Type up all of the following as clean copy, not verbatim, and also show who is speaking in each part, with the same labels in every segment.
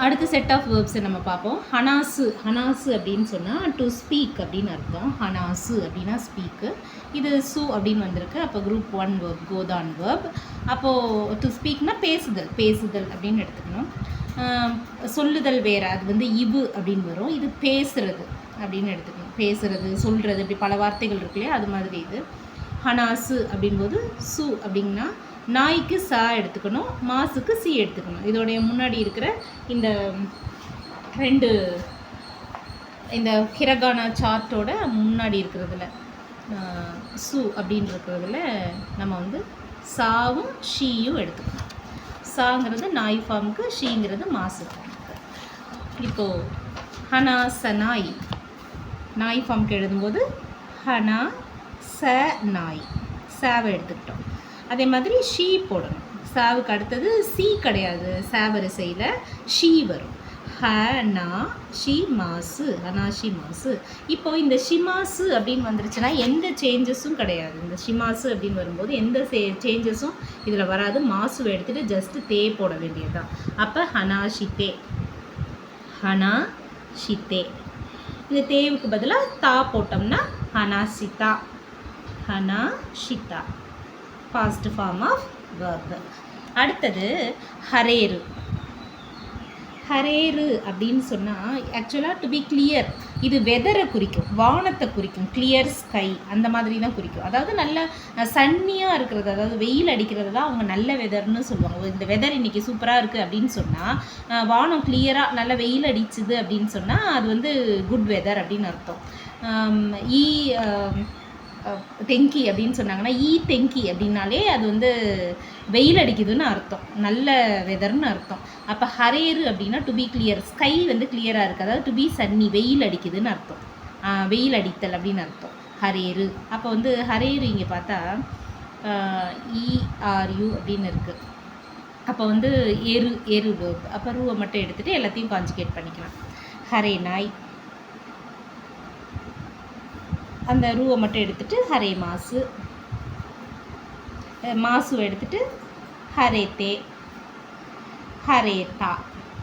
Speaker 1: அடுத்த set of வேர்ப்ஸை நம்ம பார்ப்போம். ஹனாசு அப்படின்னு சொன்னால் டு ஸ்பீக் அப்படின்னு அர்த்தம். ஹனாசு அப்படின்னா ஸ்பீக்கு. இது சு அப்படின்னு வந்திருக்கு. அப்போ குரூப் 1 வேர்ப், கோதான் வேர்ப். அப்போது டு ஸ்பீக்னால் பேசுதல் அப்படின்னு எடுத்துக்கணும். சொல்லுதல் வேறு, அது வந்து இவு அப்படின்னு வரும். இது பேசுறது அப்படின்னு எடுத்துக்கணும். பேசுறது, சொல்கிறது, இப்படி பல வார்த்தைகள் இருக்கு இல்லையா, அது மாதிரி இது. ஹனாசு அப்படின்போது சு அப்படின்னா நாய்க்கு சா எடுத்துக்கணும், மாசுக்கு சி எடுத்துக்கணும். இதோடைய முன்னாடி இருக்கிற இந்த இந்த ஹிரகானா சார்ட்டோட முன்னாடி இருக்கிறதுல சு அப்படின்னு இருக்கிறதுல நம்ம வந்து சாவும் ஷீயும் எடுத்துக்கணும். சாங்கிறது நாய் ஃபார்முக்கு, ஷீங்கிறது மாசு ஃபார்முக்கு. இப்போது ஹனா சனாய் நாய் ஃபார்முக்கு எழுதும்போது ஹனா ச நாய், சாவை எடுத்துக்கிட்டோம். அதே மாதிரி ஷீ போடணும். சாவுக்கு அடுத்தது சி கிடையாது, சாவரிசையில் ஷீ வரும். ஹனா ஷி மாசு, ஹனாஷி மாசு. இப்போ இந்த ஷிமாசு அப்படின்னு வந்துருச்சுன்னா எந்த சேஞ்சஸும் கிடையாது. இந்த ஷிமாசு அப்படின்னு வரும்போது எந்த சேஞ்சஸும் இதில் வராது. மாசுவை எடுத்துகிட்டு ஜஸ்ட்டு தே போட வேண்டியதுதான். அப்போ ஹனாஷித்தே, ஹனாஷித்தே. இந்த தேவுக்கு பதிலாக தா போட்டோம்னா ஹனாசிதா, ஹனாஷிதா, பாஸ்ட் ஃபார்ம் ஆஃப் verb. அடுத்தது ஹரேரு. ஹரேரு அப்படின்னு சொன்னால் ஆக்சுவலாக டு பி கிளியர், இது வெதரை குறிக்கும், வானத்தை குறிக்கும். கிளியர் ஸ்கை அந்த மாதிரி தான் குறிக்கும். அதாவது நல்ல சன்னியாக இருக்கிறது, அதாவது வெயில் அடிக்கிறது தான் அவங்க நல்ல வெதர்னு சொல்லுவாங்க. இந்த வெதர் இன்றைக்கி சூப்பராக இருக்குது அப்படின்னு சொன்னால், வானம் கிளியராக நல்ல வெயில் அடிச்சுது அப்படின்னு சொன்னால் அது வந்து குட் வெதர் அப்படின்னு அர்த்தம். தெங்கி அப்படின்னு சொன்னாங்கன்னா தெங்கி அப்படின்னாலே அது வந்து வெயில் அடிக்குதுன்னு அர்த்தம், நல்ல வெதர்னு அர்த்தம். அப்போ ஹரேரு அப்படின்னா டு பி கிளியர், ஸ்கை வந்து கிளியராக இருக்குது, அதாவது டு பி சன்னி, வெயில் அடிக்குதுன்னு அர்த்தம். வெயில் அடித்தல் அப்படின்னு அர்த்தம் ஹரேரு. அப்போ வந்து ஹரேரு இங்கே பார்த்தா ERU அப்படின்னு இருக்குது. அப்போ வந்து எரு வேர்ப். அப்போ ரூவை மட்டும் எடுத்துகிட்டு எல்லாத்தையும் கான்ஜுகேட் பண்ணிக்கலாம். ஹரே நாய், அந்த ரூவை மட்டும் எடுத்துகிட்டு ஹரே மாசு, மாசுவை எடுத்துகிட்டு ஹரேத்தே, ஹரேத்தா.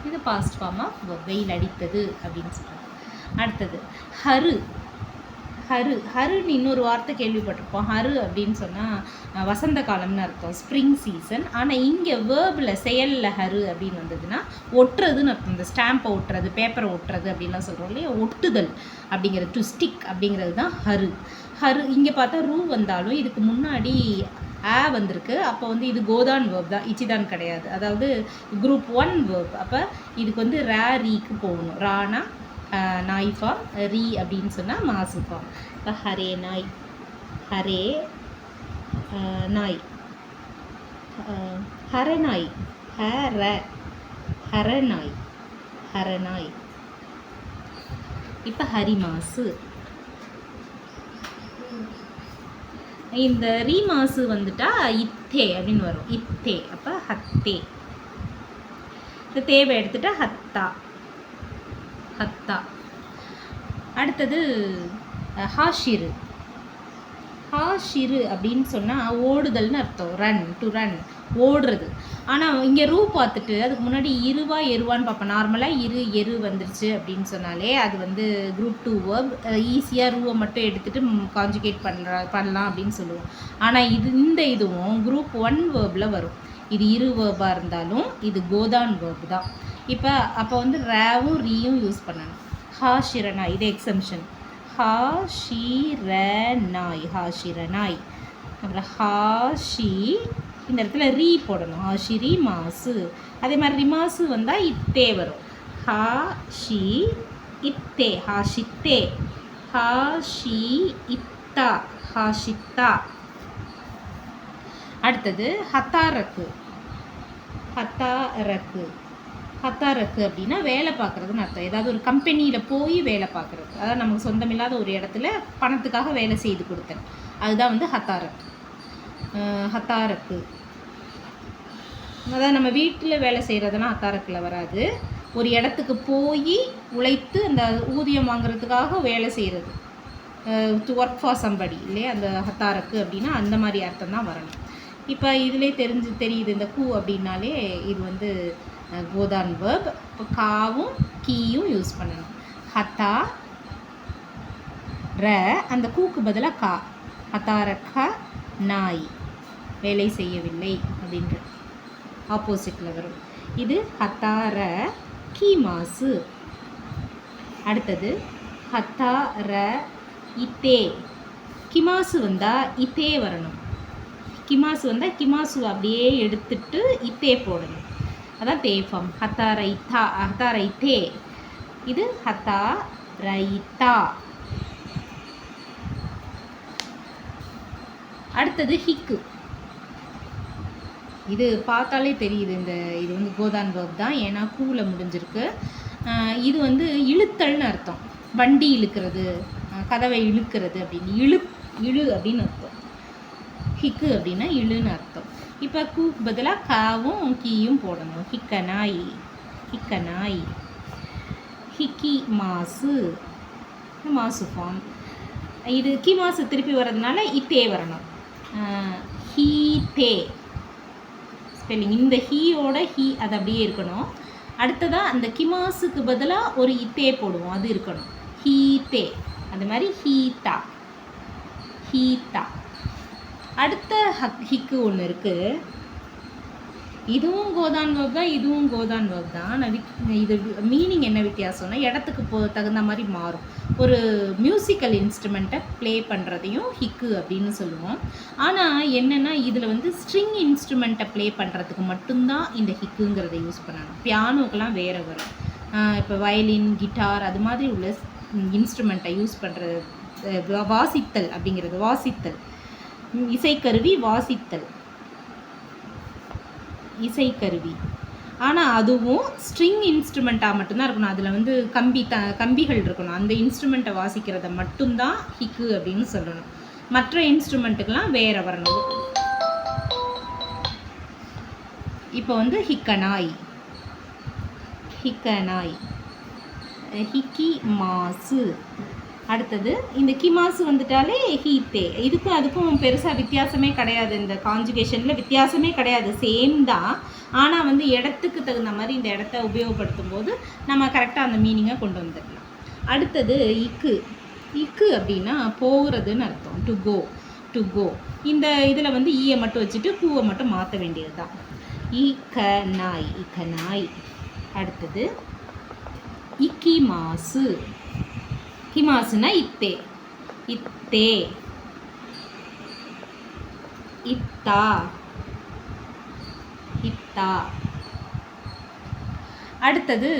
Speaker 1: இது பாஸ்ட் ஃபார்ம் ஆஃப் வெயில் அடித்தது அப்படின்னு சொல்கிறாங்க. அடுத்தது ஹருன்னு இன்னொரு வார்த்தை கேள்விப்பட்டிருப்போம். ஹரு அப்படின்னு சொன்னால் வசந்த காலம்னு அர்த்தம், ஸ்ப்ரிங் சீசன். ஆனால் இங்கே வேர்பில் செயலில் ஹரு அப்படின்னு வந்ததுன்னா ஒட்டுறதுன்னு அர்த்தம். இந்த ஸ்டாம்பை ஒட்டுறது, பேப்பரை ஒட்டுறது அப்படின்லாம் சொல்கிறோம் இல்லையா, ஒட்டுதல் அப்படிங்கிறது, டு ஸ்டிக் அப்படிங்கிறது தான் ஹரு. இங்கே பார்த்தா ரூ வந்தாலும் இதுக்கு முன்னாடி வந்திருக்கு. அப்போ வந்து இது கோதான் வேர்ப் தான், இச்சிதான் கிடையாது. அதாவது குரூப் 1 வேர்ப். அப்போ இதுக்கு வந்து ரீக்கு போகணும். ரானா நாய் ஃபார்ம், ரீ அப்படின்னு சொன்னால் மாசு ஃபார்ம். இப்போ ஹரே நாய், ஹரே நாய், ஹரநாய், ஹரநாய், ஹரநாய். இப்போ ஹரிமாசு. இந்த ரீ மாசு வந்துட்டா இத்தே அப்படின்னு வரும், இத்தே. அப்போ ஹத்தே. இந்த தேவை எடுத்துட்டா ஹத்தா, ஹத்தா. அடுத்தது ஹாஷிரு. ஹாஷிரு அப்படின்னு சொன்னால் ஓடுதல்னு அர்த்தம், டு ரன், ஓடுறது. ஆனால் இங்கே ரூ பார்த்துட்டு அதுக்கு முன்னாடி எருவான்னு பார்ப்போம். நார்மலாக எரு வந்துருச்சு அப்படின்னு சொன்னாலே அது வந்து குரூப் 2 வேர்ப். ஈஸியாக ரூவை மட்டும் எடுத்துகிட்டு கான்ஜுகேட் பண்ணலாம் அப்படின்னு சொல்லுவோம். ஆனால் இதுவும் குரூப் 1 வேர்பில் வரும். இது வேர்பாக இருந்தாலும் இது கோதான் வேர்ப் தான். அப்போ வந்து ரேவும் ரீயும் யூஸ் பண்ணணும். ஹாஷிரனாய், இது எக்ஸம்ஷன். ஹாஷிரனாய், ஹாஷிரனாய். அப்புறம் ஹாஷி, இந்த இடத்துல ரீ போடணும், ஹாஷிரி மாசு. அதே மாதிரி ரிமாசு வந்தால் இத்தே வரும். ஹாஷி இத்தே, ஹாஷித்தே, ஹாஷி இத்தா, ஹாஷித்தா. அடுத்தது ஹத்தாரக்கு. ஹத்தாரக்கு அப்படின்னா வேலை பார்க்குறதுன்னு அர்த்தம். ஏதாவது ஒரு கம்பெனியில் போய் வேலை பார்க்குறது, அதாவது நமக்கு சொந்தமில்லாத ஒரு இடத்துல பணத்துக்காக வேலை செய்து கொடுத்தேன், அதுதான் வந்து ஹத்தாரக்கு. அதாவது நம்ம வீட்டில் வேலை செய்கிறதுனா ஹத்தாரக்கில் வராது. ஒரு இடத்துக்கு போய் உழைத்து அந்த ஊதியம் வாங்குறதுக்காக வேலை செய்கிறது, டு ஒர்க் ஃபார் சம்படி இல்லையா, அந்த ஹத்தாரக்கு அப்படின்னா அந்த மாதிரி அர்த்தம் தான் வரணும். இப்போ இதிலே தெரியுது இந்த கூ அப்படின்னாலே இது வந்து கோதான் வேர்ப். இப்போ காவும் கீயும் யூஸ் பண்ணணும். ஹத்தா ர, அந்த கூக்கு பதிலாக கா. ஹத்தாரக்க நாய், வேலை செய்யவில்லை அப்படின்ற ஆப்போசிட்டில் வரும். இது ஹத்தார கீ மாசு. அடுத்தது ஹத்தார இத்தே. கிமாசு வந்தால் இத்தே வரணும். கிமாசு வந்தால் கிமாசு அப்படியே எடுத்துட்டு இத்தே போடணும். அதான் தேஃபம். ஹத்தாரைத்தா, ஹத்தாரைத்தே. இது ஹத்தாரைத்தா. அடுத்தது ஹிக்கு. இது பார்த்தாலே தெரியுது இது வந்து கோதான் வேர்ப் தான், ஏன்னா கூவில் முடிஞ்சிருக்கு. இது வந்து இழுத்தல்னு அர்த்தம். வண்டி இழுக்கிறது, கதவை இழுக்கிறது அப்படின்னு. இழு அப்படின்னு அர்த்தம். ஹிக்கு அப்படின்னா இழுன்னு அர்த்தம். இப்போ கூக்கு பதிலாக காவும் கீயும் போடணும். ஹிக்கனாய், ஹிக்கனாய். ஹிக்கி மாசு, மாசு ஃபார்ம். இது கி மாசு திருப்பி வர்றதுனால இத்தே வரணும். He they spelling. இந்த ஹீயோட ஹீ அது அப்படியே இருக்கணும். அடுத்ததாக அந்த கிமாஸுக்கு பதிலாக ஒரு இத்தே போடுவோம், அது இருக்கணும். ஹீ தே. அது மாதிரி ஹீத்தா, ஹீத்தா. அடுத்த ஹிக்கு ஒன்று இருக்குது. இதுவும் கோதான் வேர்ப் தான், இதுவும் கோதான் வேர்ப் தான். நான் இது மீனிங் என்ன வித்தியாசம்னா இடத்துக்கு தகுந்த மாதிரி மாறும். ஒரு மியூசிக்கல் இன்ஸ்ட்ருமெண்ட்டை ப்ளே பண்ணுறதையும் ஹிக்கு அப்படின்னு சொல்லுவோம். ஆனால் என்னென்னா இதில் வந்து ஸ்ட்ரிங் இன்ஸ்ட்ருமெண்ட்டை ப்ளே பண்ணுறதுக்கு மட்டும்தான் இந்த ஹிக்குங்கிறத யூஸ் பண்ணணும். பியானோக்கெலாம் வேறு வரும். இப்போ வயலின், கிட்டார் அது மாதிரி உள்ள இன்ஸ்ட்ருமெண்ட்டை யூஸ் பண்ணுறது வாசித்தல் அப்படிங்கிறது. வாசித்தல், இசைக்கருவி வாசித்தல், இசைக்கருவி. ஆனால் அதுவும் ஸ்ட்ரிங் இன்ஸ்ட்ருமெண்ட்டாக மட்டும்தான் இருக்கணும். அதில் வந்து கம்பிகள் இருக்கணும். அந்த இன்ஸ்ட்ருமெண்ட்டை வாசிக்கிறத மட்டும்தான் ஹிக்கு அப்படின்னு சொல்லணும். மற்ற இன்ஸ்ட்ருமெண்ட்டுக்கெலாம் வேற வரணும். இப்போ வந்து ஹிக்கனாய், ஹிக்கனாய், ஹிக்கி மாசு. அடுத்தது இந்த கிமாசு வந்துட்டாலே ஹீத்தே. இதுக்கும் அதுக்கும் பெருசாக வித்தியாசமே கிடையாது. இந்த கான்ஜுகேஷனில் வித்தியாசமே கிடையாது, சேம் தான். ஆனால் வந்து இடத்துக்கு தகுந்த மாதிரி இந்த இடத்த உபயோகப்படுத்தும் போது நம்ம கரெக்டாக அந்த மீனிங்கை கொண்டு வந்துடலாம். அடுத்தது இக்கு. இக்கு அப்படின்னா போகிறதுன்னு அர்த்தம். To go, to go. இந்த இதில் வந்து ஈயை மட்டும் வச்சுட்டு கூவை மட்டும் மாற்ற வேண்டியது தான். இக்கனாய், இக்கனாய். அடுத்தது இக்கி மாசு. கிமாசுனா இத்தே, இத்தே, இத்தா, இத்தா. அடுத்தது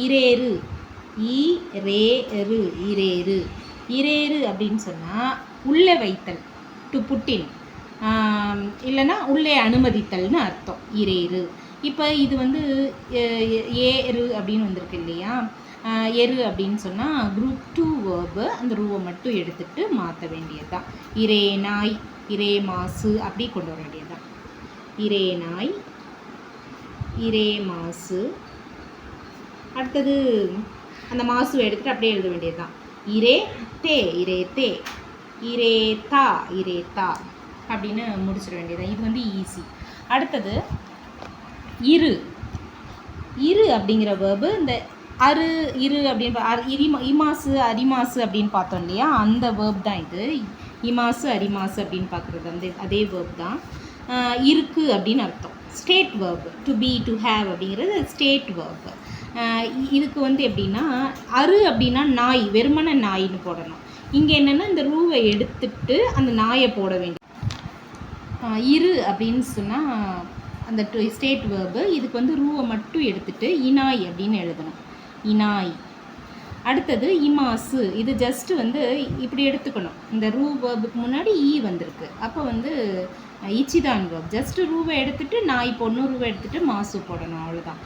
Speaker 1: இரேரு. இரேரு, இரேரு. இரேரு அப்படின்னு சொன்னால் உள்ளே வைத்தல், டு புட்டின், இல்லைன்னா உள்ளே அனுமதித்தல்னு அர்த்தம். இரேரு. இப்போ இது வந்து ஏரு அப்படின்னு வந்திருக்கு இல்லையா. எரு அப்படின்னு சொன்னால் குரூப் 2 வேர்பு. அந்த ரூவை மட்டும் எடுத்துகிட்டு மாற்ற வேண்டியது தான். இரே நாய், இரே மாசு அப்படி கொண்டு வர வேண்டியது தான். இரே நாய், இரே மாசு. அடுத்தது அந்த மாசுவை எடுத்துகிட்டு அப்படியே எழுத வேண்டியது தான். இரே தே, இரே தே, இரே தா, இரே தா அப்படின்னு முடிச்சிட வேண்டியது தான். இது வந்து ஈஸி. அடுத்தது இரு. இரு அப்படிங்கிற வேர்பு இந்த அரு, இரு அப்படின்னு இமாசு அரிமாசு அப்படின்னு பார்த்தோம் இல்லையா, அந்த வேர்ப் தான் இது. இமாசு அரிமாசு அப்படின்னு பார்க்குறது வந்து அதே வேர்ப் தான். இருக்கு அப்படின்னு அர்த்தம். State verb. To be, to have அப்படிங்கிறது ஸ்டேட் வேர்ப். இதுக்கு வந்து எப்படின்னா அரு அப்படின்னா நாய், வெறுமன நாயின்னு போடணும். இங்கே என்னென்னா இந்த ரூவை எடுத்துட்டு அந்த நாயை போட வேண்டிய. இரு அப்படின்னு சொன்னால் அந்த ஸ்டேட் வேர்பு. இதுக்கு வந்து ரூவை மட்டும் எடுத்துட்டு இனாய் அப்படின்னு எழுதணும். இனாய். அடுத்தது இமாசு. இது ஜஸ்ட்டு வந்து இப்படி எடுத்துக்கணும். இந்த ரூ வேர்புக்கு முன்னாடி ஈ வந்திருக்கு. அப்போ வந்து இச்சிதான் வேர்ப். ஜஸ்ட்டு ரூவை எடுத்துகிட்டு நாய் போடணும், ரூவை எடுத்துகிட்டு மாசு போடணும், அவ்வளோதான்.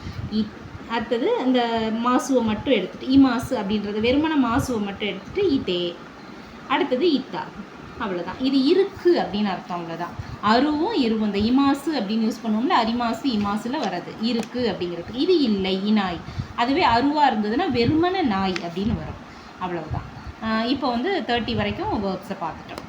Speaker 1: அடுத்தது இந்த மாசுவை மட்டும் எடுத்துகிட்டு இமாசு அப்படின்றது வெறுமன மாசுவை மட்டும் எடுத்துகிட்டு இதே. அடுத்தது இத்தா, அவ்வளோதான். இது இருக்குது அப்படின்னு அர்த்தம், அவ்வளோதான். அருவும் இருவும். இந்த இமாசு அப்படின்னு யூஸ் பண்ணுவோம்ல, அரிமாசு இமாசுல வர்றது இருக்குது அப்படிங்கிறது. இது இல்லை, இனாய். அதுவே அருவாக இருந்ததுன்னா வெறுமன நாய் அப்படின்னு வரும், அவ்வளவுதான். இப்போ வந்து 30 வரைக்கும் வேர்ப்ஸை பார்த்துட்டோம்.